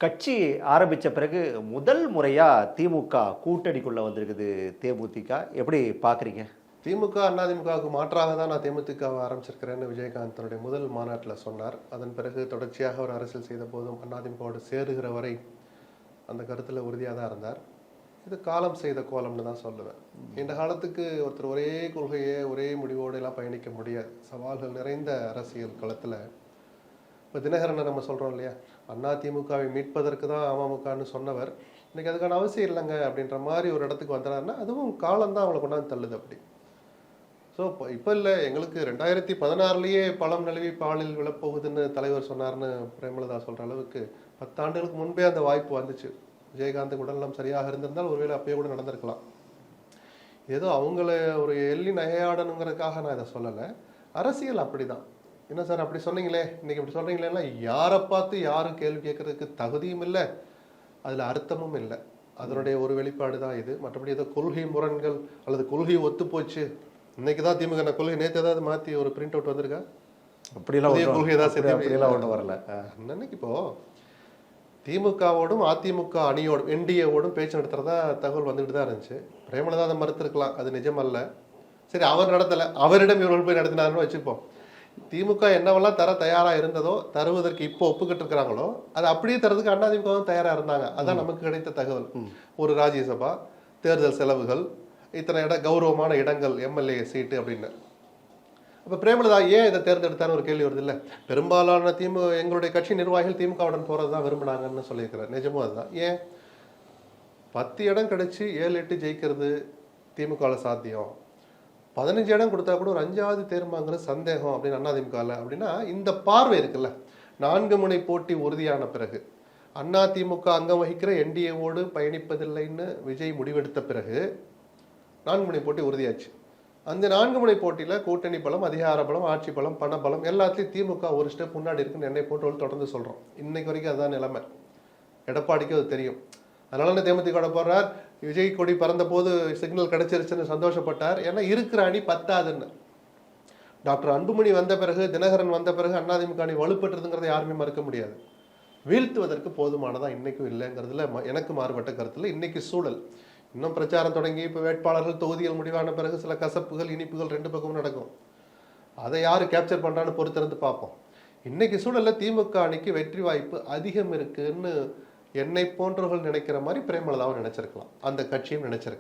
கட்சி ஆரம்பித்த பிறகு முதல் முறையாக திமுக கூட்டணிக்குள்ளே வந்திருக்குது. தேமுதிக எப்படி பார்க்குறீங்க? திமுக அதிமுகவுக்கு மாற்றாக தான் நான் தேமுதிகவை ஆரம்பிச்சிருக்கிறேன்னு விஜயகாந்த் தன்னுடைய முதல் மாநாட்டில் சொன்னார். அதன் பிறகு தொடர்ச்சியாக அவர் அரசியல் செய்த போதும் அதிமுகவோடு சேருகிற வரை அந்த கருத்தில் உறுதியாக தான் இருந்தார். இது காலம் செய்த கோலம்னு தான் சொல்லுவேன். இந்த காலத்துக்கு ஒருத்தர் ஒரே கொள்கையை ஒரே முடிவோடு எல்லாம் பயணிக்க முடியாது. சவால்கள் நிறைந்த அரசியல் களத்தில் இப்போ தினகரனை நம்ம சொல்கிறோம் இல்லையா, அதிமுகவை மீட்பதற்கு தான் அமமுகன்னு சொன்னவர் இன்னைக்கு அதுக்கான அவசியம் இல்லைங்க அப்படின்ற மாதிரி ஒரு இடத்துக்கு வந்துடாருன்னா அதுவும் காலம்தான் அவங்களை கொண்டாந்து தள்ளுது. அப்படி ஸோ இப்போ இல்லை, எங்களுக்கு 2016 பழம் நழுவி பாலில் விழப்போகுதுன்னு தலைவர் சொன்னார்னு பிரேமலதா சொல்கிற அளவுக்கு 10 ஆண்டுகளுக்கு முன்பே அந்த வாய்ப்பு வந்துச்சு. விஜயகாந்த் உடல்நலம் சரியாக இருந்திருந்தால் ஒருவேளை அப்பயே கூட நடந்திருக்கலாம். ஏதோ அவங்கள ஒரு எள்ளி நகையாடணுங்கிறதுக்காக நான் இதை சொல்லலை. அரசியல் அப்படிதான். என்ன சார் அப்படி சொன்னீங்களே, இன்னைக்கு இப்படி சொல்றீங்களேன்னா யாரை பார்த்து யாரும் கேள்வி கேட்கறதுக்கு தகுதியும் இல்லை, அதில் அர்த்தமும் இல்லை. அதனுடைய ஒரு வெளிப்பாடு தான் இது. மற்றபடி ஏதோ கொள்கை முரண்கள் அல்லது கொள்கை ஒத்து போச்சு, இன்னைக்கு தான் திமுக கொள்கை நேற்று ஏதாவது மாற்றி ஒரு பிரிண்ட் அவுட் வந்திருக்கா? அப்படிலாம் கொள்கை ஏதாவது ஒன்றும் வரல. அன்னைக்கு இப்போ திமுகவோடும் அதிமுக அணியோடும் என்டிஏவோடும் பேச்சு நடத்துறதா தகவல் வந்துட்டு தான் இருந்துச்சு. பிரேமலதா அதை மறுத்திருக்கலாம், அது நிஜம் அல்ல. சரி, அவர் நடத்தலை, அவரிடம் இவர்கள் போய் நடத்தினாருன்னு வச்சுப்போம். திமுக என்னவெல்லாம் தர தயாரா இருந்ததோ, தருவதற்கு இப்போ ஒப்புக்கிட்டு இருக்கிறாங்களோ அது அப்படியே தரதுக்கு அதிமுக தயாரா இருந்தாங்க. அதான் நமக்கு கிடைத்த தகவல். ஒரு ராஜ்யசபா தேர்தல் செலவுகள், இத்தனை கௌரவமான இடங்கள், எம்எல்ஏ சீட்டு அப்படின்னு. அப்ப பிரேமலதா ஏன் இதை தேர்ந்தெடுத்தான்னு ஒரு கேள்வி வருது இல்ல. பெரும்பாலான எங்களுடைய கட்சி நிர்வாகிகள் திமுகவுடன் போறதுதான் விரும்பினாங்கன்னு சொல்லியிருக்கிறார். நிஜமும் அதுதான். ஏன் 10 இடம் கிடைச்சி 7-8 ஜெயிக்கிறது திமுக சாத்தியம், 15 இடம் கொடுத்தா கூட ஒரு 5வது தேர்மாங்கிறது சந்தேகம் அப்படின்னு அதிமுகவில். அப்படின்னா இந்த பார்வை இருக்குல்ல, 4 முனை போட்டி உறுதியான பிறகு அதிமுக அங்கம் வகிக்கிற என்டிஏவோடு பயணிப்பதில்லைன்னு விஜய் முடிவெடுத்த பிறகு 4 முனை போட்டி உறுதியாச்சு. அந்த 4 முனை போட்டியில் கூட்டணி பலம், அதிகார பலம், ஆட்சி பலம், பண பலம் எல்லாத்துலேயும் திமுக ஒரு ஸ்டெப் முன்னாடி இருக்குன்னு என்னை போன்றவர்கள் தொடர்ந்து சொல்கிறோம். இன்னைக்கு வரைக்கும் அதுதான் நிலைமை. எடப்பாடிக்கு அது தெரியும். அதனால தேமுதிக போடுறார். விஜய் கொடி பறந்த போது சிக்னல் கிடைச்சிருச்சுன்னு சந்தோஷப்பட்டார். ஏன்னா இருக்கிற அணி 10ஆதுன்னு. டாக்டர் அன்புமணி வந்த பிறகு, தினகரன் வந்த பிறகு அதிமுக அணி வலுப்பெற்றதுங்கிறத யாருமே மறுக்க முடியாது. வீழ்த்துவதற்கு போதுமானதான் இன்னைக்கும் இல்லைங்கிறதுல எனக்கு மாறுபட்ட கருத்துல. இன்னைக்கு சூழல் இன்னும் பிரச்சாரம் தொடங்கி இப்போ வேட்பாளர்கள் தொகுதிகள் முடிவான பிறகு சில கசப்புகள் இனிப்புகள் 2 பக்கமும் நடக்கும். அதை யாரு கேப்சர் பண்றான்னு பொறுத்திருந்து பார்ப்போம். இன்னைக்கு சூழல்ல திமுக அணிக்கு வெற்றி வாய்ப்பு அதிகம் இருக்குன்னு என்னை போன்றவர்கள் நினைக்கிற மாதிரி பிரேமலதாவும் நினைச்சிருக்கலாம், அந்த கட்சியும் நினைச்சிருக்கலாம்.